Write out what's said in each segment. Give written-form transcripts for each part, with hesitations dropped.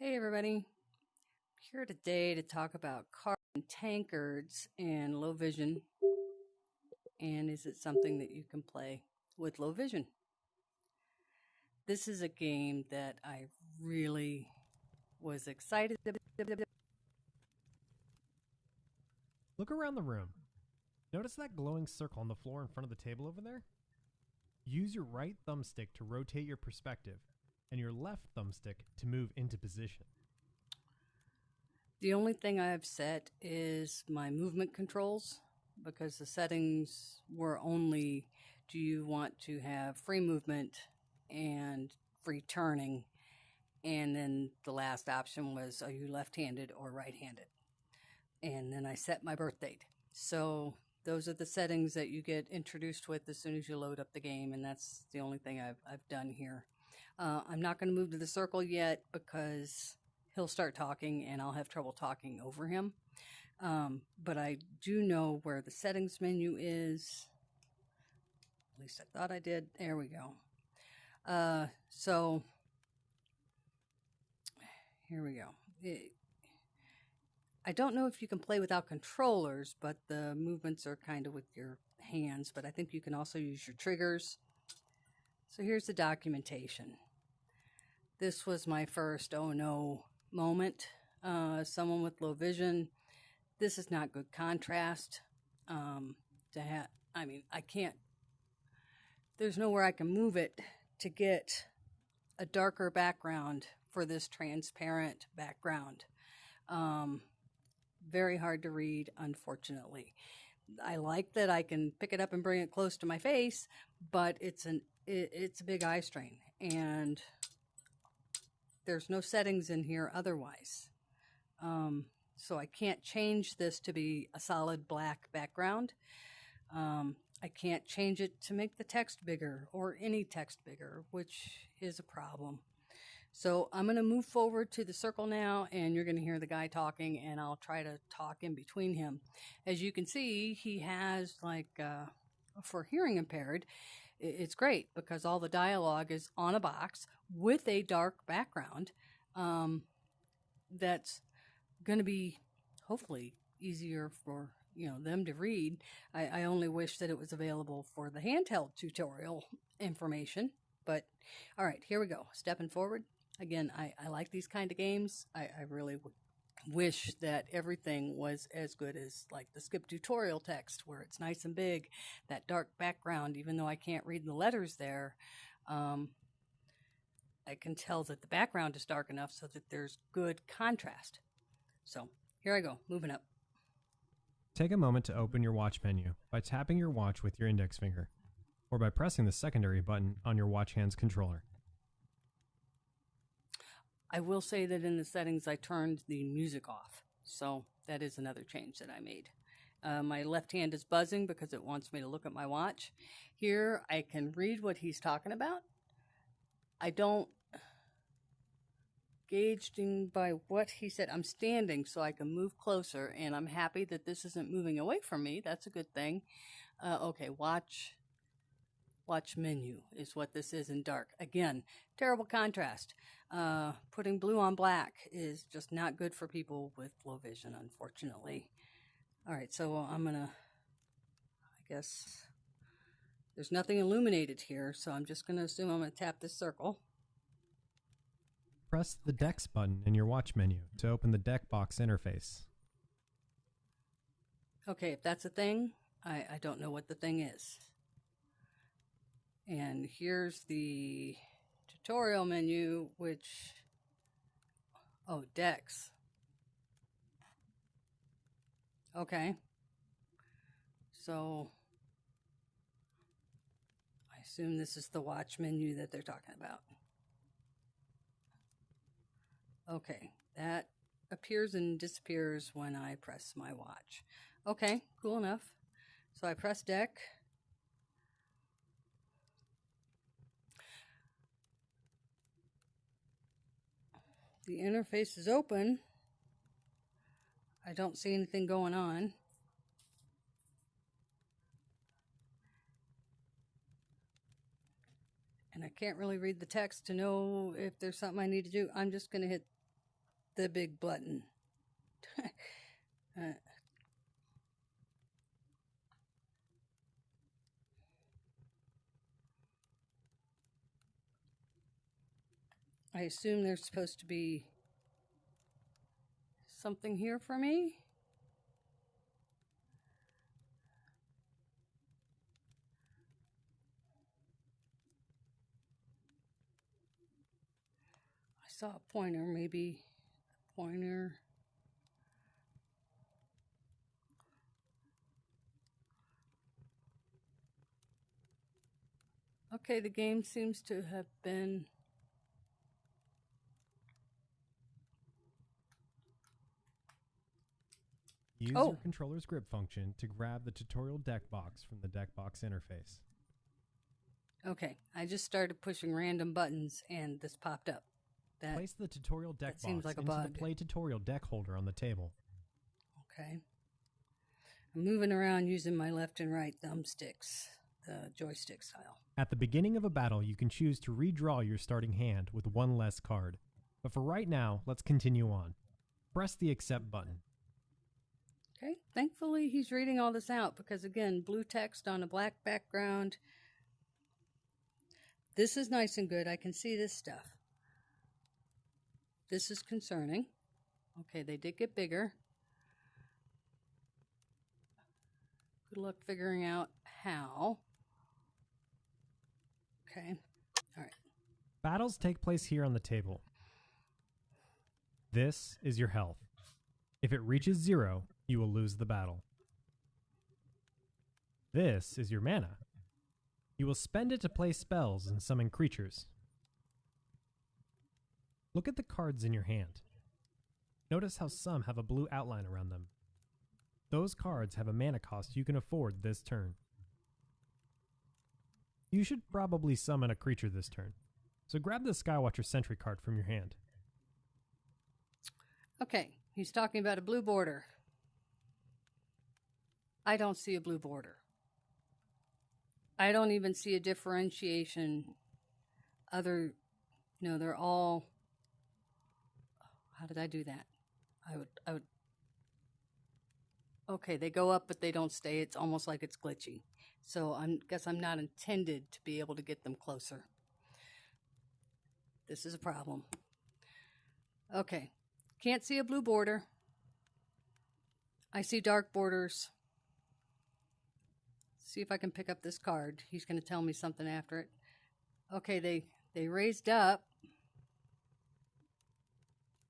Hey everybody, here today to talk about cards and tankards and low vision, and is it something that you can play with low vision? This is a game that I really was excited about. Look around the room. Notice that glowing circle on the floor in front of the table over there? Use your right thumbstick to rotate your perspective and your left thumbstick to move into position. The only thing I've set is my movement controls because the settings were only do you want to have free movement and free turning, and then the last option was are you left-handed or right-handed, and then I set my birth date. So those are the settings that you get introduced with as soon as you load up the game, and that's the only thing I've done here. I'm not going to move to the circle yet because he'll start talking and I'll have trouble talking over him. But I do know where the settings menu is. At least I thought I did. There we go. So here we go. I don't know if you can play without controllers, but the movements are kind of with your hands, but I think you can also use your triggers. So here's the documentation. This was my first oh no moment. Someone with low vision. This is not good contrast. I can't, there's nowhere I can move it to get a darker background for this transparent background. Very hard to read, unfortunately. I like that I can pick it up and bring it close to my face, but it's a big eye strain, and there's no settings in here otherwise. So I can't change this to be a solid black background. I can't change it to make the text bigger or any text bigger, which is a problem. So I'm going to move forward to the circle now, and you're going to hear the guy talking, and I'll try to talk in between him. As you can see, he has, for hearing impaired, it's great because all the dialogue is on a box with a dark background. That's going to be hopefully easier for them to read. I only wish that it was available for the handheld tutorial information. But all right, here we go. Stepping forward. Again, I like these kind of games. I really wish that everything was as good as like the skip tutorial text where it's nice and big, that dark background, even though I can't read the letters there. I can tell that the background is dark enough so that there's good contrast. So here I go, moving up. Take a moment to open your watch menu by tapping your watch with your index finger, or by pressing the secondary button on your watch hand's controller. I will say that in the settings I turned the music off, so that is another change that I made. My left hand is buzzing because it wants me to look at my watch. Here I can read what he's talking about. I don't gauging by what he said. I'm standing so I can move closer, and I'm happy that this isn't moving away from me. That's a good thing. Okay, watch menu is what this is in dark. Again, terrible contrast. Putting blue on black is just not good for people with low vision, unfortunately. All right, so I guess there's nothing illuminated here, so I'm just going to assume I'm going to tap this circle. Press the Decks button in your watch menu to open the deck box interface. Okay, if that's a thing, I don't know what the thing is. And here's the tutorial menu, decks. Okay. So I assume this is the watch menu that they're talking about. Okay, that appears and disappears when I press my watch. Okay, cool enough. So I press deck. The interface is open. I don't see anything going on. And I can't really read the text to know if there's something I need to do. I'm just going to hit the big button. I assume there's supposed to be something here for me. I saw a pointer, maybe a pointer. Okay, the game seems to have been... Use your controller's grip function to grab the tutorial deck box from the deck box interface. Okay, I just started pushing random buttons and this popped up. Place the tutorial deck box seems like a into bug. the Play Tutorial deck holder on the table. Okay. I'm moving around using my left and right thumbsticks, the joystick style. At the beginning of a battle, you can choose to redraw your starting hand with one less card. But for right now, let's continue on. Press the Accept button. Okay, thankfully he's reading all this out because, again, blue text on a black background. This is nice and good. I can see this stuff. This is concerning. Okay, they did get bigger. Good luck figuring out how. Okay, all right. Battles take place here on the table. This is your health. If it reaches 0, you will lose the battle. This is your mana. You will spend it to play spells and summon creatures. Look at the cards in your hand. Notice how some have a blue outline around them. Those cards have a mana cost you can afford this turn. You should probably summon a creature this turn, so grab the Skywatcher Sentry card from your hand. Okay, he's talking about a blue border. I don't see a blue border. I don't even see a differentiation no, they're all, how did I do that? I would, okay, they go up, but they don't stay. It's almost like it's glitchy. So I guess I'm not intended to be able to get them closer. This is a problem. Okay, can't see a blue border. I see dark borders. See if I can pick up this card. He's going to tell me something after it. Okay, they raised up.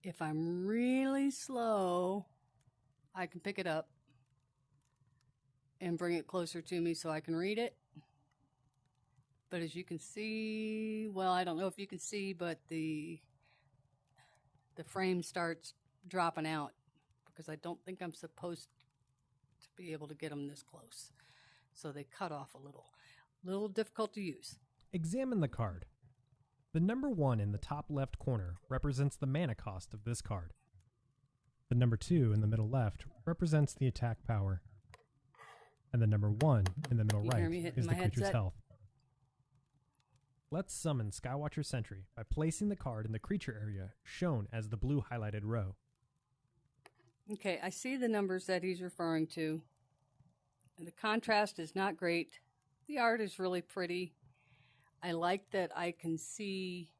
If I'm really slow, I can pick it up and bring it closer to me so I can read it. But as you can see, well, I don't know if you can see, but the frame starts dropping out because I don't think I'm supposed to be able to get them this close. So they cut off a little difficult to use. Examine the card. The number 1 in the top left corner represents the mana cost of this card. The number 2 in the middle left represents the attack power. And the number 1 in the middle right is the creature's health. Let's summon Skywatcher Sentry by placing the card in the creature area shown as the blue highlighted row. Okay, I see the numbers that he's referring to. The contrast is not great. The art is really pretty. I like that I can see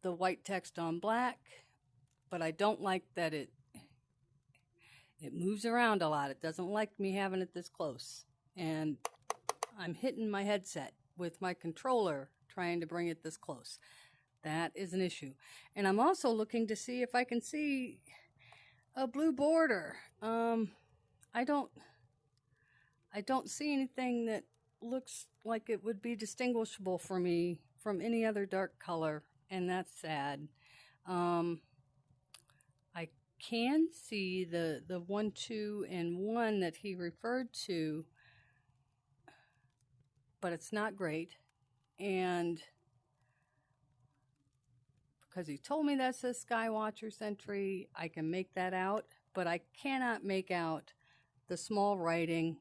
the white text on black, but I don't like that it moves around a lot. It doesn't like me having it this close. And I'm hitting my headset with my controller trying to bring it this close. That is an issue. And I'm also looking to see if I can see a blue border. I don't see anything that looks like it would be distinguishable for me from any other dark color, and that's sad. I can see the 1, 2, and 1 that he referred to, but it's not great. And because he told me that says Skywatcher Sentry, I can make that out, but I cannot make out the small writing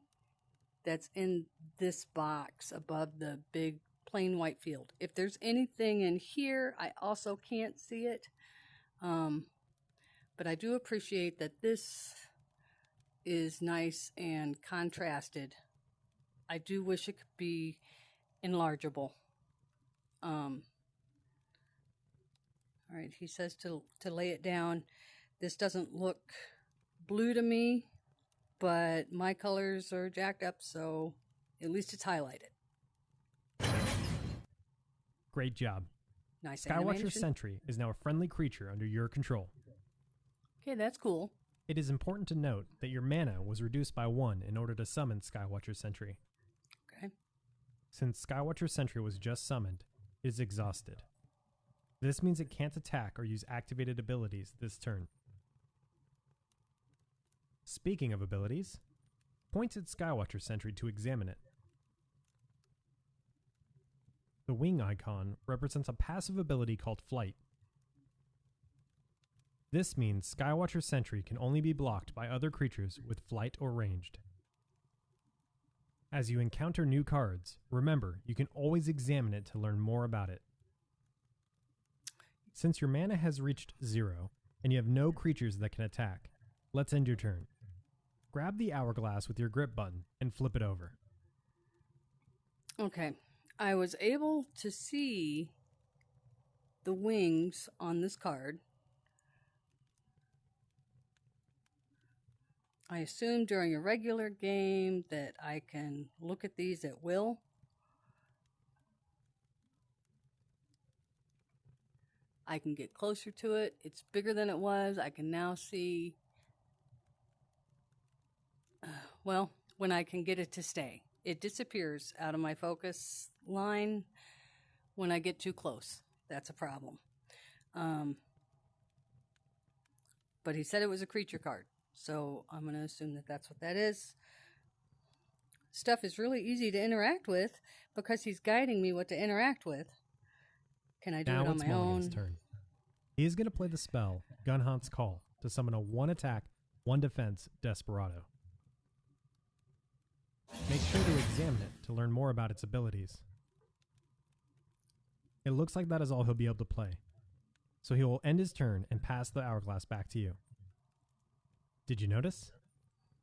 that's in this box above the big plain white field. If there's anything in here, I also can't see it. But I do appreciate that this is nice and contrasted. I do wish it could be enlargeable. All right, he says to lay it down. This doesn't look blue to me, but my colors are jacked up, so at least it's highlighted. Great job. Nice Skywatcher animation. Sentry is now a friendly creature under your control. Okay, that's cool. It is important to note that your mana was reduced by 1 in order to summon Skywatcher Sentry. Okay. Since Skywatcher Sentry was just summoned, it is exhausted. This means it can't attack or use activated abilities this turn. Speaking of abilities, point at Skywatcher Sentry to examine it. The wing icon represents a passive ability called Flight. This means Skywatcher Sentry can only be blocked by other creatures with flight or ranged. As you encounter new cards, remember you can always examine it to learn more about it. Since your mana has reached 0 and you have no creatures that can attack, let's end your turn. Grab the hourglass with your grip button and flip it over. Okay. I was able to see the wings on this card. I assume during a regular game that I can look at these at will. I can get closer to it. It's bigger than it was. I can now see, well, when I can get it to stay. It disappears out of my focus line when I get too close. That's a problem. But he said it was a creature card, so I'm going to assume that that's what that is. Stuff is really easy to interact with because he's guiding me what to interact with. Can I do it on my own? Turn. He is going to play the spell Gunhunt's Call to summon a 1-attack, 1-defense Desperado. Make sure to examine it to learn more about its abilities. It looks like that is all he'll be able to play, so he will end his turn and pass the hourglass back to you. Did you notice?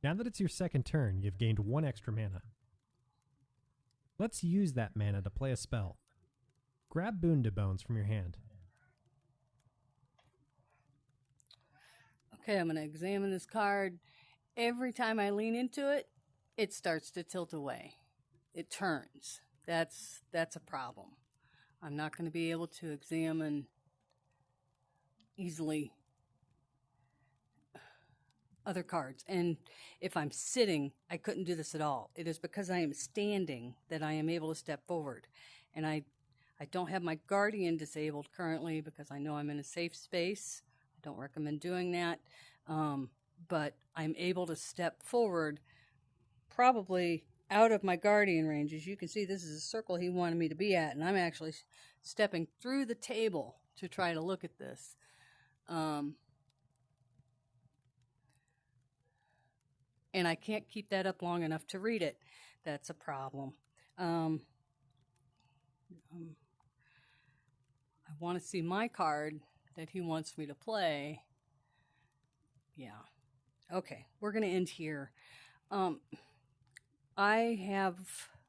Now that it's your second turn, you've gained 1 extra mana. Let's use that mana to play a spell. Grab Boonda Bones from your hand. Okay, I'm going to examine this card. Every time I lean into it, it starts to tilt away. It turns. That's a problem. I'm not going to be able to examine easily other cards. And if I'm sitting, I couldn't do this at all. It is because I am standing that I am able to step forward. And I don't have my Guardian disabled currently because I know I'm in a safe space. I don't recommend doing that. But I'm able to step forward probably out of my Guardian range. As you can see, this is a circle he wanted me to be at, and I'm actually stepping through the table to try to look at this. And I can't keep that up long enough to read it. That's a problem. I want to see my card that he wants me to play. Yeah. Okay, we're going to end here. I have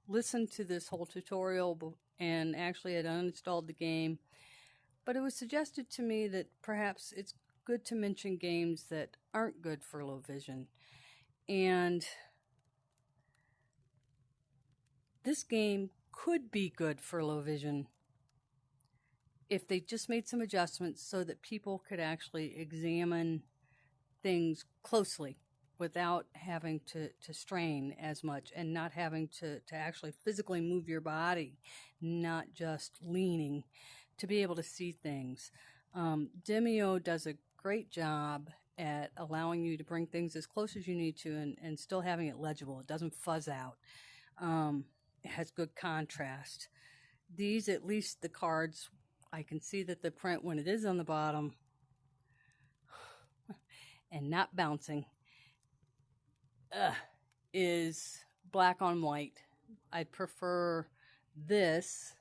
listened to this whole tutorial and actually had uninstalled the game, but it was suggested to me that perhaps it's good to mention games that aren't good for low vision. And this game could be good for low vision if they just made some adjustments so that people could actually examine things closely without having to strain as much and not having to actually physically move your body, not just leaning, to be able to see things. Demio does a great job at allowing you to bring things as close as you need to and still having it legible. It doesn't fuzz out. It has good contrast. These, at least the cards, I can see that the print, when it is on the bottom and not bouncing, is black on white. I'd prefer this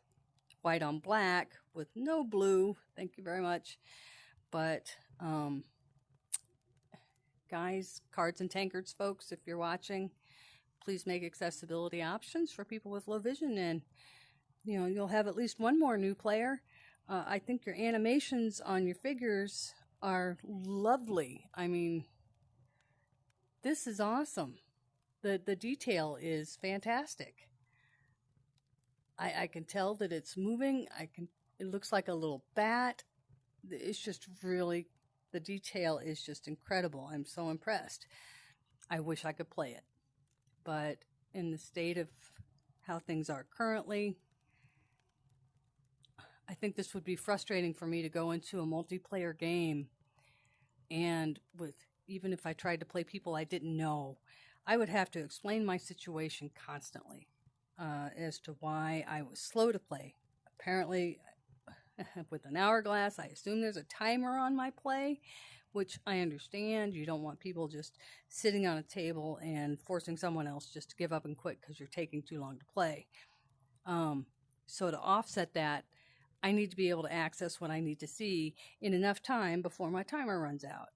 white on black with no blue. Thank you very much. But guys, Cards and Tankards folks, if you're watching, please make accessibility options for people with low vision, and you'll have at least one more new player. I think your animations on your figures are lovely. I mean, this is awesome. The detail is fantastic. I can tell that it's moving. It looks like a little bat. It's just really, the detail is just incredible. I'm so impressed. I wish I could play it. But in the state of how things are currently, I think this would be frustrating for me to go into a multiplayer game, and even if I tried to play people I didn't know, I would have to explain my situation constantly as to why I was slow to play. Apparently, with an hourglass, I assume there's a timer on my play, which I understand. You don't want people just sitting on a table and forcing someone else just to give up and quit because you're taking too long to play. So to offset that, I need to be able to access what I need to see in enough time before my timer runs out.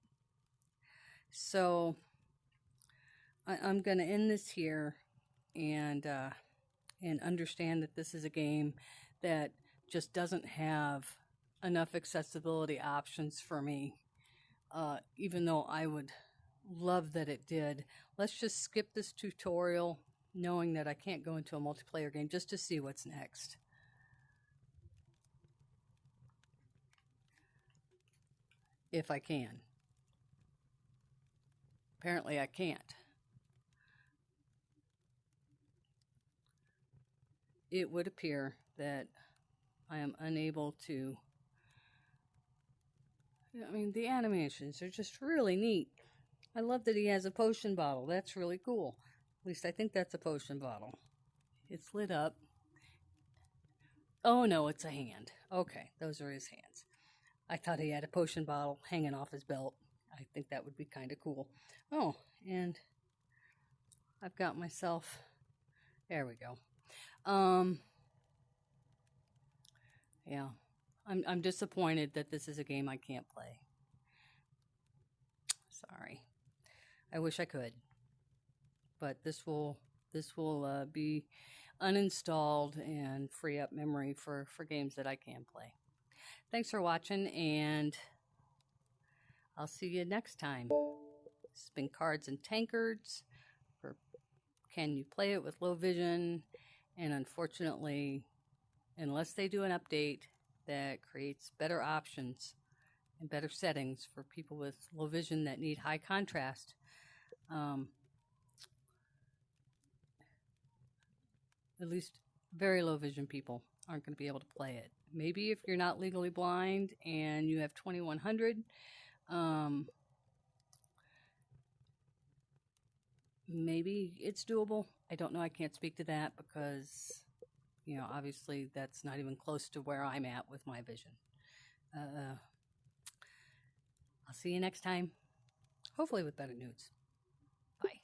So I'm going to end this here and understand that this is a game that just doesn't have enough accessibility options for me, even though I would love that it did. Let's just skip this tutorial, knowing that I can't go into a multiplayer game just to see what's next. If I can. Apparently I can't. It would appear that I am unable to. I mean, the animations are just really neat. I love that he has a potion bottle. That's really cool. At least I think that's a potion bottle. It's lit up. Oh no, it's a hand. Okay, those are his hands. I thought he had a potion bottle hanging off his belt. I think that would be kind of cool. Oh, and I've got myself, there we go. Yeah, I'm disappointed that this is a game I can't play. Sorry. I wish I could. But this will be uninstalled and free up memory for games that I can play. Thanks for watching, and I'll see you next time. This has been Cards and Tankards for Can You Play It with Low Vision? And unfortunately, unless they do an update that creates better options and better settings for people with low vision that need high contrast, at least very low vision people aren't going to be able to play it. Maybe if you're not legally blind and you have 2100, maybe it's doable. I don't know. I can't speak to that because, obviously that's not even close to where I'm at with my vision. I'll see you next time, hopefully with better news. Bye.